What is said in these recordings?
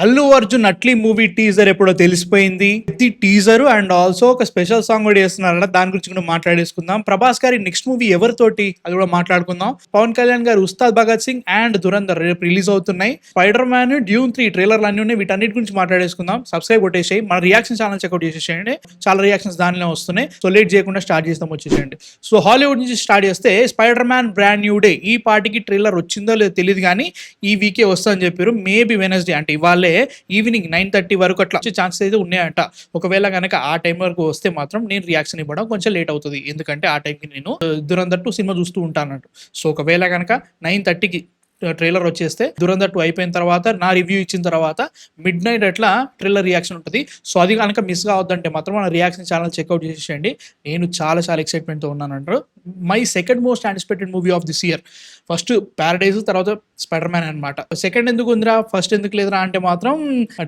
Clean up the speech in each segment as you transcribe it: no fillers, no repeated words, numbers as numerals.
Allu Arjun Atlee movie teaser ఎప్పుడో తెలిసిపోయింది. ఇది టీజర్ అండ్ ఆల్సో ఒక స్పెషల్ సాంగ్ కూడా చేస్తున్నారట. దాని గురించి కూడా మాట్లాడేసుకుందాం. ప్రభాస్ గారి నెక్స్ట్ మూవీ ఎవరితోటి అది కూడా మాట్లాడుకుందాం. పవన్ కళ్యాణ్ గారు ఉస్తాద్ భగత్ సింగ్ అండ్ దురంధర్ రేపు రిలీజ్ అవుతున్నాయి. స్పైడర్ మ్యాన్, డ్యూన్ 3 ట్రైలర్లు అన్ని ఉన్నాయి. వీటన్నిటి గురించి మాట్లాడేసుకుందాం. సబ్స్క్రైబ్ కొట్టేసేయి. మన రియాక్షన్ ఛానల్ చెక్అౌట్ చేసేసేయండి. చాలా రియాక్షన్స్ దానిలో వస్తున్నాయి. సో లేట్ చేయకుండా స్టార్ట్ చేస్తాం, వచ్చేసేయండి. సో హాలీవుడ్ నుంచి స్టార్ట్ చేస్తే spider man brand new day ఈ పార్టీకి ట్రైలర్ వచ్చిందో లేదో తెలియదు, కానీ ఈ వీకే వస్తుందని చెప్పారు. మేబీ వెనస్డే అంటే ఇవాళ ఈవినింగ్ 9:30 వరకు అట్లా వచ్చే ఛాన్సెస్ అయితే ఉన్నాయంట. ఒకవేళ కనుక ఆ టైం వరకు వస్తే మాత్రం నేను రియాక్షన్ ఇవ్వడం కొంచెం లేట్ అవుతుంది, ఎందుకంటే ఆ టైంకి నేను దురంధర్ 2 సినిమా చూస్తూ ఉంటాను. సో ఒకవేళ కనుక 9:30కి ట్రైలర్ వచ్చేస్తే దురంధర్ 2 అయిపోయిన తర్వాత నా రివ్యూ ఇచ్చిన తర్వాత మిడ్ నైట్ అట్లా ట్రైలర్ రియాక్షన్ ఉంటుంది. సో అది కనుక మిస్ కావద్దంటే మాత్రం మన రియాక్షన్ ఛానల్ చెక్అౌట్ చేసేయండి. నేను చాలా చాలా ఎక్సైట్మెంట్తో ఉన్నాను అంటారు. My second most anticipated movie of this year. First Paradise, తర్వాత స్పైడర్ మ్యాన్ అనమాట. సెకండ్ ఎందుకు ఉందిరా, ఫస్ట్ ఎందుకు లేదురా అంటే మాత్రం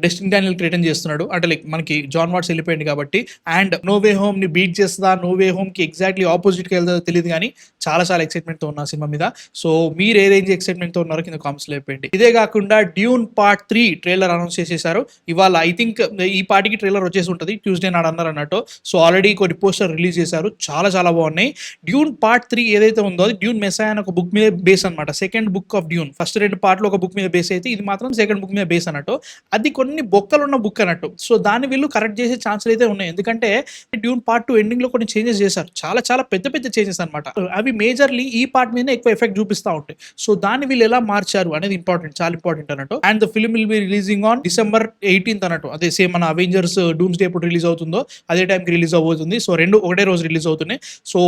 డెస్టినీ డానియల్ రిటర్న్ చేస్తున్నాడు. అంటే లైక్ మనకి జాన్ వాట్స్ వెళ్ళిపోయింది కాబట్టి. అండ్ నో వే హోమ్ ని బీట్ చేస్తుందా, నో వే హోమ్ కి ఎగ్జాక్ట్లీ ఆపోజిట్కి వెళ్తుందో తెలియదు, కానీ చాలా చాలా ఎక్సైట్మెంట్తో ఉన్నా సినిమా మీద. సో మీరు ఏ రేంజ్ ఎక్సైట్మెంట్తో ఉన్నారో కింద కామెంట్స్ లో చెప్పండి. ఇదే కాకుండా డ్యూన్ పార్ట్ 3 ట్రైలర్ అనౌన్స్ చేసేసారు ఇవాళ. ఐ థింక్ ఈ పార్టీకి ట్రైలర్ వచ్చేసి ఉంటుంది, ట్యూస్డే నాడు అన్నారు అన్నట్టు. సో ఆల్రెడీ కొన్ని పోస్టర్ రిలీజ్ చేశారు, చాలా చాలా బాగున్నాయి. డ్యూన్ పార్ట్ 3 ఏదైతే ఉందో అది డ్యూన్ మెస్సాయ్ అని ఒక బుక్ మీద బేస్ అనమాట. Second book of Dune. First 2 పార్ట్లు ఒక బుక్ మీద బేస్ అయితే ఇది మాత్రం సెకండ్ బుక్ మీద బేస్ అన్నట్టు. అది కొన్ని బొక్కలు ఉన్న బుక్ అన్నట్టు. సో దాన్ని వీళ్ళు కరెక్ట్ చేసే ఛాన్సులు అయితే ఉన్నాయి, ఎందుకంటే డ్యూన్ పార్ట్ 2 ఎండింగ్ లో కొన్ని చేంజెస్ చేశారు, చాలా చాలా పెద్ద పెద్ద చేంజెస్ అనమాట. అవి మేజర్లీ ఈ పార్ట్ మీద ఎక్కువ ఎఫెక్ట్ చూపిస్తూ ఉంటాయి. సో దాన్ని వీళ్ళు ఎలా మార్చారు అనేది ఇంపార్టెంట్, చాలా ఇంపార్టెంట్ అన్నట్టు. And the film will be releasing on December 18th అన్నట్టు. అదే సేమ్ మన అవెంజర్స్ డూమ్స్డే ఎప్పుడు రిలీజ్ అవుతుందో అదే టైంకి రిలీజ్ అవబోతుంది. సో రెండు ఒకటే రోజు రిలీజ్ అవుతున్నాయి. సో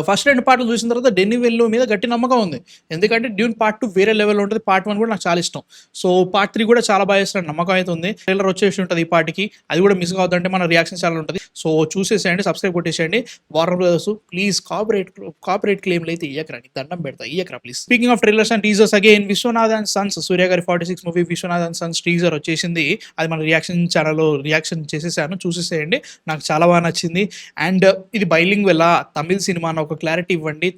ఫస్ట్ 2 పార్ట్లు చూసిన తర్వాత డెన్నీ విల్నెవ్ మీద గట్టి నమ్మకం ఉంది, ఎందుకంటే డ్యూన్ పార్ట్ 2 వేరే లెవెల్లో ఉంటుంది. పార్ట్ 1 కూడా నాకు చాలా ఇష్టం. సో పార్ట్ 3 కూడా చాలా బాగా చేస్తున్న నమ్మకం అయితే ఉంది. ట్రైలర్ వచ్చేసి ఉంటుంది ఈ పార్టీకి, అది కూడా మిస్ కావద్దంటే మన రియాక్షన్ ఛానల్ ఉంటుంది. సో చూసేసేయండి, సబ్స్క్రైబ్ కొట్టేసేయండి. వార్నర్ బ్రదర్స్ ప్లీజ్ కాపరేట్ క్లెయిమ్లు అయితే ఇయ్యకరా, దండం పెడతా, ఇయ్యకరా please. Speaking of trailers and teasers, again Vishwanath and sons Surya garu 46 movie Vishwanath and sons teaser వచ్చేసింది. అది మన రియాక్షన్ ఛానల్లో రియాక్షన్ చేసేసాను, చూసేసేయండి. నాకు చాలా బాగా నచ్చింది. అండ్ ఇది బైలింగ్వెల్ తమిళ్ సినిమా అని ఒక క్లారిటీ ఇవ్వండి.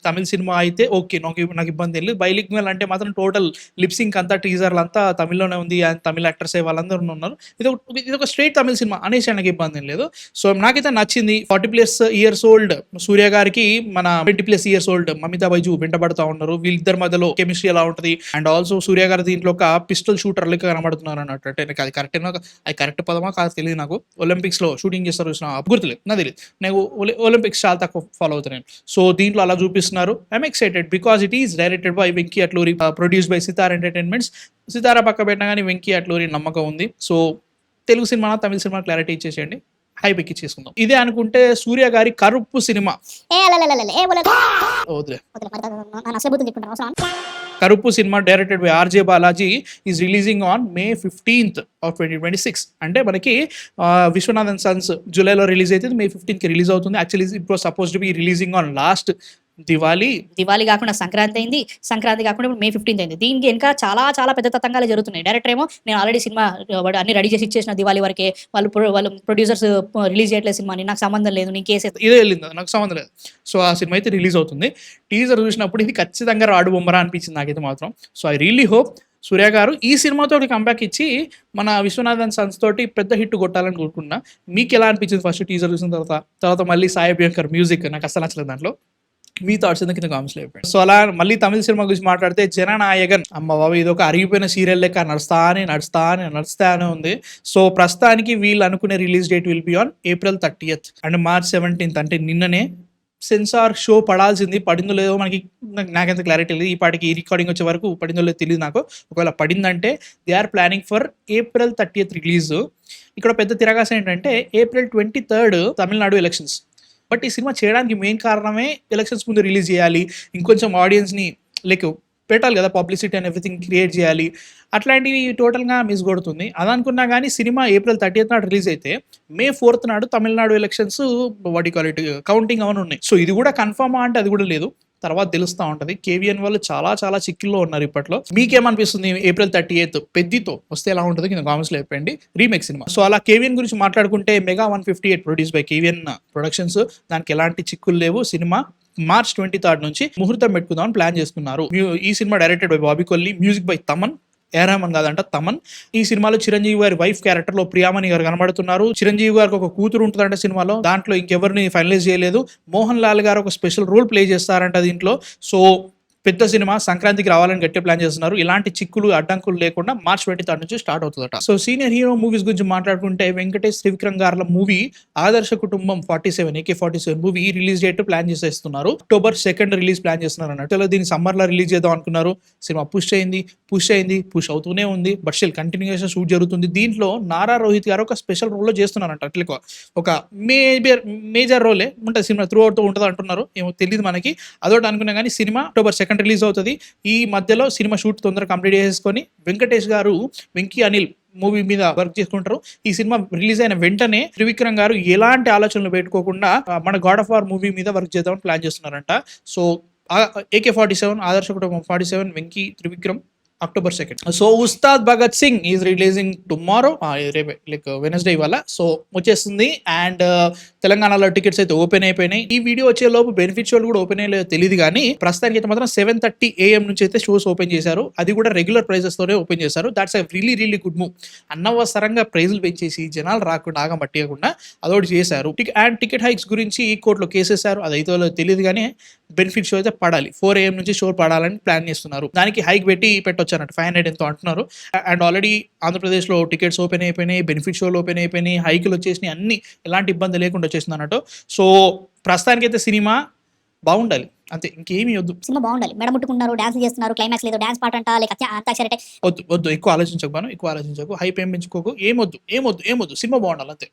తమిళ్ సినిమా అయితే ఓకే, నాకు ఇబ్బంది లేదు. బైలింగ్వెల్ అంటే మాత్రం టోటల్ లిప్సింగ్ అంతా టీజర్లు అంతా తమిళ్లోనే ఉంది, తమిళ యాక్టర్స్ వాళ్ళందరూ ఉన్నారు. ఇది ఒక స్ట్రైట్ తమిళ సినిమా అనేసి నాకు ఇబ్బంది ఏం లేదు. సో నాకైతే నచ్చింది. 40+ years old సూర్య గారికి మన 20+ years old మమితా బైజు వెంటబడతా ఉన్నారు. వీళ్ళిద్దరి మధ్యలో కెమిస్ట్రీ ఎలా ఉంటుంది. అండ్ ఆల్సో సూర్య గారు దీంట్లో ఒక పిస్టల్ షూటర్ లెక్క కనబడుతున్నారు అన్నట్టు. అంటే అది కరెక్ట్ పదమా కాదు తెలియదు నాకు. ఒలింపిక్స్ లో షూటింగ్ చేస్తారు చూసిన, గుర్తులేదు నాకు తెలియదు. నేను ఒలింపిక్స్ చాలా తక్కువ ఫాలో అవుతున్నాను. సో దీంట్లో అలా చూపిస్తున్నారు. I'm excited because it is directed by Venky Atluri, produce by Sithara entertainments. Sithara పక్క పెట్టినా కానీ వెంకీ అట్లూరి నమ్మకం ఉంది. So Telugu cinema Tamil cinema clarity ఇచ్చేసేయండి, హైప్ ఎక్కించేసుకుందాం. ఇదే అనుకుంటే సూర్య గారి Karuppu cinema, Karuppu cinema directed by RJ Balaji is releasing on May 15th of 2026. అంటే మనకి విశ్వనాథ్ అండ్ సన్స్ జూలైలో రిలీజ్ అవుతుంది, May 15th రిలీజ్ అవుతుంది. Actually it was suppose to be releasing on last Diwali కాకుండా సంక్రాంతి అయింది, సంక్రాంతి కాకుండా ఇప్పుడు May 15th అయింది. దీనికి ఇంకా చాలా చాలా పెద్ద తతంగాలే జరుగుతున్నాయి. డైరెక్టర్ ఏమో నేను ఆల్రెడీ సినిమా అన్ని రెడీ చేసి ఇచ్చేసిన దివాళీ వరకే, వాళ్ళు ప్రొడ్యూసర్స్ రిలీజ్ చేయట్లేదు సినిమాని, నాకు సంబంధం లేదు, నీ కేసు ఇదే వెళ్ళింది, నాకు సంబంధం లేదు. సో ఆ సినిమా అయితే రిలీజ్ అవుతుంది. టీజర్ చూసినప్పుడు ఇది ఖచ్చితంగా రాడు బొమ్మరా అనిపించింది నాకైతే మాత్రం. సో ఐ రియల్లీ హోప్ సూర్య గారు ఈ సినిమాతో కంబ్యాక్ ఇచ్చి మన విశ్వనాథన్ సన్స్ తోటి పెద్ద హిట్ కొట్టాలని కోరుకుంటున్నా. మీకు ఎలా అనిపించింది ఫస్ట్ టీజర్ చూసిన తర్వాత మళ్ళీ సాయి అభ్యంకర్ మ్యూజిక్ నాకు అసలు నచ్చలేదు దాంట్లో. మీ థాట్స్ ఎందుకు కింద కామెంట్స్ లో చెప్పండి. సో అలా మళ్ళీ తమిళ సినిమా గురించి మాట్లాడితే జననాయకన్, అమ్మ బాబు ఇది ఒక అరిగిపోయిన సీరియల్ లెక్క నడుస్తానే ఉంది. సో ప్రస్తుతానికి వీళ్ళు అనుకునే release date will be on April 30th and March 17th. అంటే నిన్ననే సెన్సార్ షో పడాల్సింది, పడిందో లేదో నాకెంత క్లారిటీ లేదు. ఈ పాటికి ఈ రికార్డింగ్ వచ్చే వరకు పడిందో లేదో తెలియదు నాకు. ఒకవేళ పడిందంటే they are planning for April 30th release. ఇక్కడ పెద్ద తిరగాస ఏంటంటే April 23rd Tamil Nadu elections. But ఈ సినిమా చేయడానికి మెయిన్ కారణమే ఎలక్షన్స్ ముందు రిలీజ్ చేయాలి, ఇంకొంచెం ఆడియన్స్ని లైక్ పెట్టాలి కదా, పబ్లిసిటీ అండ్ ఎవ్రీథింగ్ క్రియేట్ చేయాలి. అట్లాంటివి టోటల్గా మిస్ కొడుతుంది. అదనుకున్నా కానీ సినిమా April 30th నాడు రిలీజ్ అయితే May 4th నాడు తమిళనాడు ఎలక్షన్స్ కౌంటింగ్ అవన్నీ ఉన్నాయి. సో ఇది కూడా కన్ఫర్మా అంటే అది కూడా లేదు, తర్వాత తెలుస్తూ ఉంటుంది. KVN వాళ్ళు చాలా చాలా చిక్కుల్లో ఉన్నారు ఇప్పట్లో. మీకేమనిపిస్తుంది April 30th పెద్దితో వస్తే ఎలా ఉంటుంది కింద కామెంట్స్ లో చెప్పండి. Remake cinema. సో అలా KVN గురించి మాట్లాడుకుంటే mega 158 produce by KVN productions, దానికి ఎలాంటి చిక్కులు లేవు. సినిమా March 23rd నుంచి ముహూర్తం పెట్టుకుందామని ప్లాన్ చేసుకున్నారు. ఈ cinema directed by Bobby Kolli, music by Thaman, ఏరామన్ కాదంట, తమన్. ఈ సినిమాలో చిరంజీవి గారి వైఫ్ క్యారెక్టర్ లో ప్రియామణి గారు కనబడుతున్నారు. చిరంజీవి గారికి ఒక కూతురు ఉంటుందంట సినిమాలో, దాంట్లో ఇంకెవరిని ఫైనలైజ్ చేయలేదు. మోహన్ లాల్ గారు ఒక స్పెషల్ రోల్ ప్లే చేస్తారంట దీంట్లో. సో పెద్ద సినిమా సంక్రాంతికి రావాలని గట్టి ప్లాన్ చేస్తున్నారు. ఇలాంటి చిక్కులు అడ్డంకులు లేకుండా మార్చ్ 23 నుంచి స్టార్ట్ అవుతుందట. సో సీనియర్ హీరో మూవీస్ గురించి మాట్లాడుకుంటే వెంకటేష్ త్రివిక్రమ్ గార్ల మూవీ ఆదర్శ Kutumbam 47 AK-47 movie release date plan చేసేస్తున్నారు. October 2 రిలీజ్ ప్లాన్ చేస్తున్నారు అన్నట్టు. దీన్ని సమ్మర్ లో రిలీజ్ చేద్దాం అనుకున్నారు. సినిమా పుష్ అయింది, పుష్ అవుతూనే ఉంది. బట్ స్టిల్ కంటిన్యూషన్ షూట్ జరుగుతుంది. దీంట్లో నారా రోహిత్ గారు ఒక స్పెషల్ రోల్ లో చేస్తున్నారంట. అట్లా ఒక మేజర్ రోలే ఉంటుంది సినిమా, త్రూ అవుట్ ఉంటుంది అంటున్నారు. ఏమో తెలియదు మనకి. అదొకటి అనుకున్నా కానీ సినిమా October 2 రిలీజ్ అవుతుంది. ఈ మధ్యలో సినిమా షూట్ తొందరగా కంప్లీట్ చేసేసుకొని వెంకటేష్ గారు వెంకీ అనిల్ మూవీ మీద వర్క్ చేసుకుంటారు. ఈ సినిమా రిలీజ్ అయిన వెంటనే త్రివిక్రమ్ గారు ఎలాంటి ఆలోచనలు పెట్టుకోకుండా మన గాడ్ ఆఫ్ వార్ మూవీ మీద వర్క్ చేద్దామని ప్లాన్ చేస్తున్నారంట. So AK-47 Adarsha Kutumbam 47 Venky Trivikram October 2. So Ustaad Bhagat Singh is releasing tomorrow, రేపే లైక్ వెనస్డే ఇవాళ. సో వచ్చేస్తుంది. అండ్ తెలంగాణలో టికెట్స్ అయితే ఓపెన్ అయిపోయినాయి. ఈ వీడియో వచ్చే లోపు బెనిఫిట్ షోలు కూడా ఓపెన్ అయ్యో తెలియదు కానీ ప్రస్తుతానికి అయితే మాత్రం 7:30 AM నుంచి అయితే షోస్ ఓపెన్ చేశారు. అది కూడా రెగ్యులర్ ప్రైజెస్ తోనే ఓపెన్ చేశారు. That's really good move. అనవసరంగా ప్రైజులు పెంచేసి జనాలు రాకుండా ఆగం పట్టేయకుండా అదొకటి చేశారు. అండ్ టికెట్ హైక్స్ గురించి ఈ కోర్టులో కేసేశారు. అది అయితే తెలియదు కానీ బెనిఫిట్ షో అయితే పడాలి. 4 AM నుంచి షో పడాలని ప్లాన్ చేస్తున్నారు. దానికి హైక్ పెట్టొచ్చు అన్నట్టు 500 ఎంతో అంటున్నారు. అండ్ ఆల్రెడీ ఆంధ్రప్రదేశ్లో టికెట్స్ ఓపెన్ అయిపోయినాయి, బెనిఫిట్ షోలు ఓపెన్ అయిపోయినాయి, హైకులు వచ్చేసినాయి, అన్ని ఎలాంటి ఇబ్బంది లేకుండా వచ్చేసింది అన్నట్టు. సో ప్రస్తుతానికైతే సినిమా బాగుండాలి అంతే, ఇంకేమీ వద్దు. సినిమా బాగుండాలి. మెడ ముట్టుకున్నారు, డాన్స్ చేస్తున్నారు, క్లైమాక్స్ లేదు, డాన్స్ పాట అంట, లేక అంతాక్షరి అంటే వద్దు. ఎక్కువ ఆలోచించకు, హైప్ ఏం పెంచుకోకు. ఏమొద్దు. సినిమా బాగుండాలి అంతే.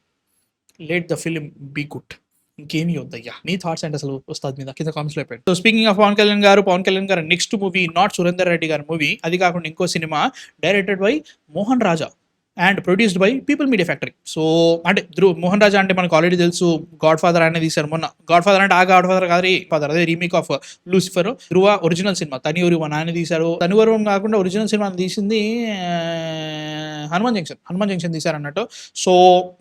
Let the film be good. ఇంకేమీ వద్దయ్యా. మీ థాట్స్ అంటే అసలు ఉస్తాద్ మీద కింద కామెంట్స్ లో పెట్టండి. So speaking of Pawan Kalyan garu next movie not Surender Reddy garu movie. అది కాకుండా ఇంకో cinema directed by Mohan Raja and produced by People Media Factory. So అంటే మోహన్ రాజా అంటే మనకు ఆల్రెడీ తెలుసు, గాడ్ ఫాదర్ అనేది తీశారు మొన్న. గాడ్ ఫాదర్ అంటే ఆ గాడ్ ఫాదర్ కాదు, ఫాదర్ అదే remake of Lucifer. Dhruva original cinema తనియూరి ఆయన తీశారు. తనివరం కాకుండా ఒరిజినల్ సినిమా తీసింది హనుమాన్ జంక్షన్ తీశారు అన్నట్టు. సో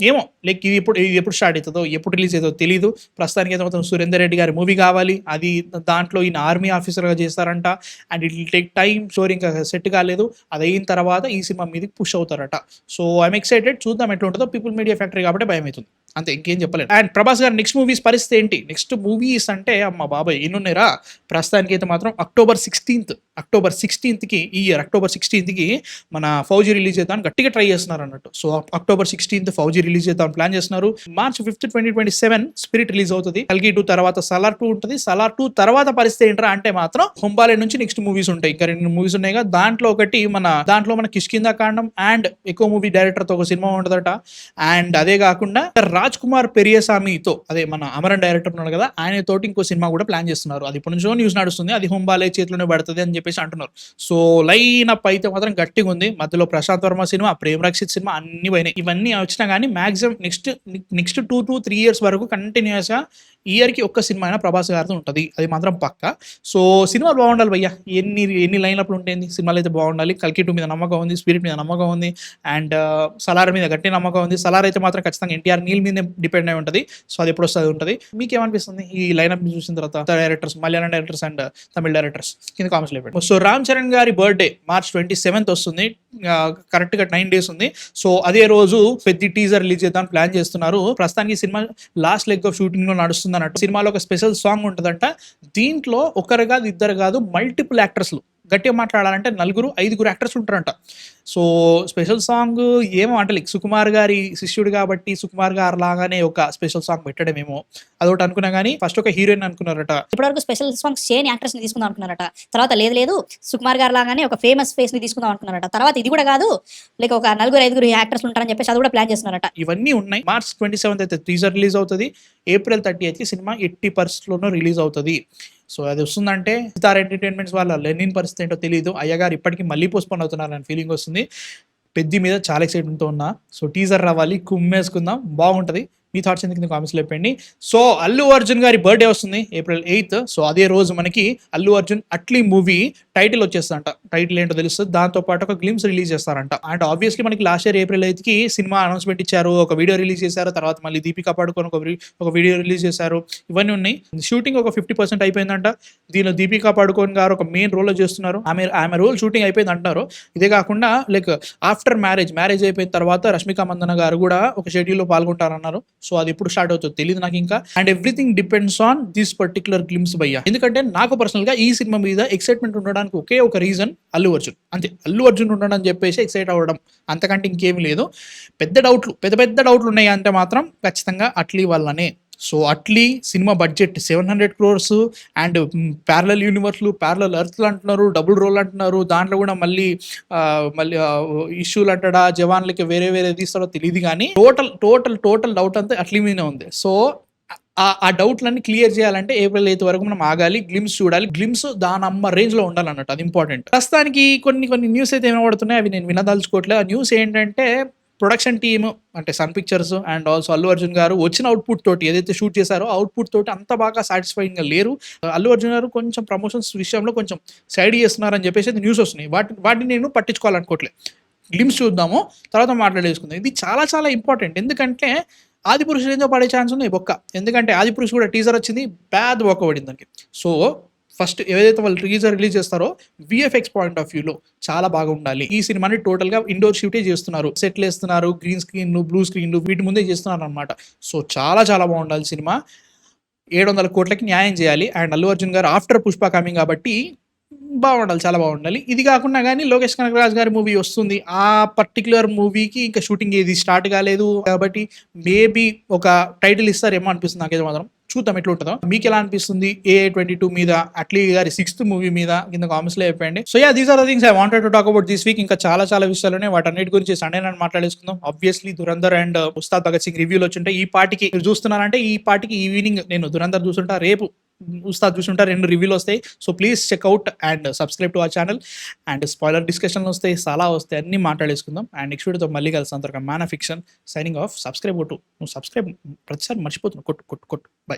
ఏమో లైక్ ఇది ఎప్పుడు స్టార్ట్ అవుతుందో, ఎప్పుడు రిలీజ్ అవుతుందో తెలియదు. ప్రస్తుతానికి అయితే మొత్తం సురేందర్ రెడ్డి గారి మూవీ కావాలి. అది దాంట్లో ఈయన ఆర్మీ ఆఫీసర్గా చేస్తారంట. And it will take time, story ఇంకా సెట్ కాలేదు. అది అయిన తర్వాత ఈ సినిమా మీదకి పుష్ అవుతారట. సో ఐఎమ్ ఎక్సైటెడ్, చూద్దాం ఎట్లా ఉంటుందో. పీపుల్ మీడియా ఫ్యాక్టరీ కాబట్టి భయం అవుతుంది అంతే, ఇంకేం చెప్పలేదు. అండ్ ప్రభాస్ గారు నెక్స్ట్ మూవీస్ పరిస్థితి ఏంటి? నెక్స్ట్ మూవీస్ అంటే అమ్మ బాబాయ్ ఎన్నున్నారా. ప్రస్తుతానికి అయితే మాత్రం October 16కి ఈ ఇయర్ October 16కి మన ఫౌజీ రిలీజ్ చేద్దామని గట్టిగా ట్రై చేస్తున్నారు అన్నట్టు. సో October 16 ఫౌజీ రిలీజ్ చేద్దామని ప్లాన్ చేస్తున్నారు. March 5, 2027 స్పిరిట్ రిలీజ్ అవుతుంది. కల్కి 2 తర్వాత సలార్ 2 ఉంటుంది. సలార్ 2 తర్వాత పరిస్థితి ఏంట్రా అంటే మాత్రం హొంబాలే నుంచి నెక్స్ట్ మూవీస్ ఉంటాయి. ఇంకా 2 మూవీస్ ఉన్నాయి కదా, దాంట్లో మన కిష్కిందా కాండం అండ్ ఎక్కువ మూవీ డైరెక్టర్ తో ఒక సినిమా ఉంటుందట. అండ్ అదే కాకుండా రాజ్ కుమార్ పెరియసామితో, అదే మన అమరన్ డైరెక్టర్ ఉన్నాడు కదా, ఆయన తోటి ఇంకో సినిమా కూడా ప్లాన్ చేస్తున్నారు. అది ఇప్పుడు నుంచో న్యూస్ నడుస్తుంది. అది హొంబాలే చేతిలోనే పడుతుంది అని చెప్పేసి అంటున్నారు. సో లైన్ అప్ అయితే మాత్రం గట్టిగా ఉంది. మధ్యలో ప్రశాంత్ వర్మ సినిమా, ప్రేమ్ రక్షిత్ సినిమా అన్ని పోయినాయి. ఇవన్నీ వచ్చినా కానీ మాక్సిమం నెక్స్ట్ 2 to 3 years వరకు కంటిన్యూస్ గా ఇయర్కి ఒక్క సినిమా అయినా ప్రభాస్ గారితో ఉంటుంది. అది మాత్రం పక్క. సో సినిమాలు బాగుండాలి భయ్యా. ఎన్ని లైన్లప్లు ఉంటాయి, సినిమాలు అయితే బాగుండాలి. కల్కి 2 మీద నమ్మకం ఉంది, స్పిరిట్ మీద నమ్మకం ఉంది, అండ్ సలార్ మీద గట్టి నమ్మకం ఉంది. సలార్ అయితే మాత్రం ఖచ్చితంగా ఎన్టీఆర్ నీల్ మీద డిపెండ్ అయి ఉంటుంది. సో అది ఎప్పుడు వస్తుంది ఉంటుంది. మీకు ఏమనిపిస్తుంది ఈ లైన్అప్ చూసిన తర్వాత? Directors, Malayalam directors and Tamil directors కింద కామెంట్స్ లేపండి. సో రామ్ చరణ్ గారి బర్త్డే March 27 వస్తుంది. కరెక్ట్ గా 9 days ఉంది. సో అదే రోజు పెద్ద టీజర్ రిలీజ్ చేద్దాం ప్లాన్ చేస్తున్నారు. ప్రస్తుతానికి cinema last leg of shooting లో నడుస్తుంది అన్నట్టు. సినిమాలో ఒక స్పెషల్ సాంగ్ ఉంటుందంట. దీంట్లో ఒకరు కాదు, ఇద్దరు కాదు, మల్టిపుల్ యాక్టర్స్లు, గట్టిగా మాట్లాడాలంటే 4-5 యాక్టర్స్ ఉంటారంట. సో స్పెషల్ సాంగ్ ఏమో అంటే లైక్ సుకుమార్ గారి శిష్యుడు కాబట్టి సుకుమార్ గారు లాగానే ఒక స్పెషల్ సాంగ్ పెట్టడమేమో అదొకటి అనుకున్నా కానీ ఫస్ట్ ఒక హీరోయిన్ అనుకున్నారట. ఇప్పటివరకు స్పెషల్ సాంగ్స్ చేయని యాక్టర్స్ ని తీసుకుందాం అనుకున్నారట. తర్వాత లేదు సుకుమార్ గారు లాగానే ఒక ఫేమస్ ఫేస్ ని తీసుకుందాం అనుకున్నారట. తర్వాత ఇది కూడా కాదు, లైక్ ఒక 4-5 యాక్టర్స్ ఉంటారని చెప్పేసి అది కూడా ప్లాన్ చేస్తున్నారట. ఇవన్నీ ఉన్నాయి. March 27 అయితే టీజర్ రిలీజ్ అవుతుంది. April 30 సినిమా 80% రిలీజ్ అవుతుంది. సో అది వస్తుందంటే సితార్ ఎంటర్టైన్మెంట్స్ వాళ్ళ లెర్నింగ్ పరిస్థితి ఏంటో తెలియదు. అయ్యగారు ఇప్పటికీ మళ్ళీ పోస్ట్పోన్ అవుతున్నారు అని ఫీలింగ్ వస్తుంది. పెద్ద మీద చాలా ఎక్సైట్మెంట్తో ఉన్నా. సో టీజర్ రావాలి, కుమ్మేసుకుందాం, బాగుంటుంది. మీ థాట్స్ ఎందుకు కామెంట్స్లో చెప్పండి. సో అల్లు అర్జున్ గారి బర్త్డే వస్తుంది April 8th. సో అదే రోజు మనకి అల్లు అర్జున్ అట్లీ మూవీ టైటిల్ వచ్చేస్తుందంట. టైటిల్ ఏంటో తెలుస్తుంది. దాంతో పాటు ఒక గ్లిమ్స్ రిలీజ్ చేస్తారంట. అండ్ ఆబ్వియస్లీ మనకి లాస్ట్ ఇయర్ April 8th కి సినిమా అనౌన్స్మెంట్ ఇచ్చారు, ఒక వీడియో రిలీజ్ చేశారు, తర్వాత మళ్ళీ దీపికా పడుకొని ఒక వీడియో రిలీజ్ చేశారు. ఇవన్నీ ఉన్నాయి. షూటింగ్ ఒక 50% అయిపోయిందంట. దీనిలో దీపికా పడుకొని గారు ఒక మెయిన్ రోల్ చేస్తున్నారు. ఆమె రోల్ షూటింగ్ అయిపోయింది అంటున్నారు. ఇదే కాకుండా లైక్ ఆఫ్టర్ మ్యారేజ్ అయిపోయిన తర్వాత రష్మిక మందన గారు కూడా ఒక షెడ్యూల్లో పాల్గొంటారన్నారు. సో అది ఎప్పుడు స్టార్ట్ అవుతుందో తెలియదు నాకు ఇంకా. And everything depends on this particular glimpse భయ్య. ఎందుకంటే నాకు పర్సనల్ గా ఈ సినిమా మీద ఎక్సైట్మెంట్ ఉండడానికి ఒకే ఒక రీజన్ అల్లు అర్జున్. అంతే, అల్లు అర్జున్ ఉండడం అని చెప్పేసి ఎక్సైట్ అవ్వడం, అంతకంటే ఇంకేమీ లేదు. పెద్ద డౌట్లు ఉన్నాయి అంటే మాత్రం ఖచ్చితంగా అట్లీ వల్లనే. So Atlee cinema budget 700 crores and parallel యూనివర్స్లు, ప్యారలల్ ఎర్త్లు అంటున్నారు, డబుల్ రోల్ అంటున్నారు. దాంట్లో కూడా మళ్ళీ ఇష్యూలు అంటాడా, జవాన్లకి వేరే తీస్తాడో తెలియదు. కానీ టోటల్ డౌట్ అంతా అట్లీ మీదనే ఉంది. సో ఆ డౌట్లన్నీ క్లియర్ చేయాలంటే April 8th వరకు మనం ఆగాలి, గ్లిమ్స్ చూడాలి. గ్లిమ్స్ దానమ్మ రేంజ్ లో ఉండాలన్నట్టు, అది ఇంపార్టెంట్. ప్రస్తుతానికి కొన్ని న్యూస్ అయితే ఏమబడుతున్నాయి, అవి నేను వినదలుచుకోవట్లేదు. ఆ న్యూస్ ఏంటంటే ప్రొడక్షన్ టీమ్ అంటే Sun Pictures and also Allu Arjun గారు వచ్చిన అవుట్పుట్ తోటి ఏదైతే షూట్ చేశారో అవుట్పుట్ తోటి అంత బాగా సాటిస్ఫైయింగ్ గా లేరు. అల్లు అర్జున్ గారు కొంచెం ప్రమోషన్స్ విషయంలో కొంచెం సైడ్ చేస్తున్నారని చెప్పేసి న్యూస్ వస్తున్నాయి. వాటిని నేను పట్టించుకోవాలనుకోవట్లేదు. గ్లిమ్స్ చూద్దాము, తర్వాత మాట్లాడేసుకుందాం. ఇది చాలా ఇంపార్టెంట్. ఎందుకంటే ఆదిపురుషు రేంజో పడే ఛాన్స్ ఉంది బొక్క. ఎందుకంటే ఆదిపురుషు కూడా టీజర్ వచ్చింది, బ్యాడ్ బొక్క పడింది దానికి. సో ఫస్ట్ ఏదైతే వాళ్ళు టీజర్ రిలీజ్ చేస్తారో విఎఫ్ఎక్స్ పాయింట్ ఆఫ్ వ్యూలో చాలా బాగా ఉండాలి. ఈ సినిమాని టోటల్ గా ఇండోర్ షూటే చేస్తున్నారు, సెట్లు వేస్తున్నారు, గ్రీన్ స్క్రీన్, బ్లూ స్క్రీన్లు వీటి ముందే చేస్తున్నారు అనమాట. సో చాలా బాగుండాలి సినిమా. 700 కోట్లకి న్యాయం చేయాలి. అండ్ అల్లు అర్జున్ గారు ఆఫ్టర్ పుష్ప కమింగ్ కాబట్టి బాగుండాలి, చాలా బాగుండాలి. ఇది కాకుండా కానీ లోకేష్ కనగరాజ్ గారి మూవీ వస్తుంది. ఆ పర్టికులర్ మూవీకి ఇంకా షూటింగ్ ఏది స్టార్ట్ కాలేదు కాబట్టి మేబీ ఒక టైటిల్ ఇస్తారేమో అనిపిస్తుంది నాకైతే మాత్రం. చూద్దాం ఎట్లా ఉంటుందో. మీకు ఎలా అనిపిస్తుంది AA22 మీద, అట్లీ గారి 6th మూవీ మీద కింద కామెంట్స్ లో చెప్పండి. So these are the things I wanted to talk about this week. ఇంకా చాలా విషయాలు వాటన్నిటి గురించి సండే నాడు మాట్లాడేసుకుందాం. ఆబ్వియస్లీ దురంధర్ అండ్ ఉస్తాద్ భగత్ సింగ్ రివ్యూలు వచ్చింటాయి. ఈ పాటికి మీరు చూస్తున్నారంటే ఈ పాటికి ఈవినింగ్ నేను దురంధర్ చూస్తుంటా, రేపు ఉస్తాద్ చూసుంటా, 2 రివ్యూలు వస్తాయి. So please check out and subscribe to our channel. And spoiler డిస్కషన్లు వస్తాయి, చాలా వస్తాయి, అన్ని మాట్లాడేసుకుందాం. అండ్ నెక్స్ట్ వీడియోతో మళ్ళీ కలిసి అంతవరకు man of fiction signing off. Subscribe కొట్టు, నువ్వు సబ్స్క్రైబ్ ప్రతిసారి మర్చిపోతున్నావు, కొట్టు. బై.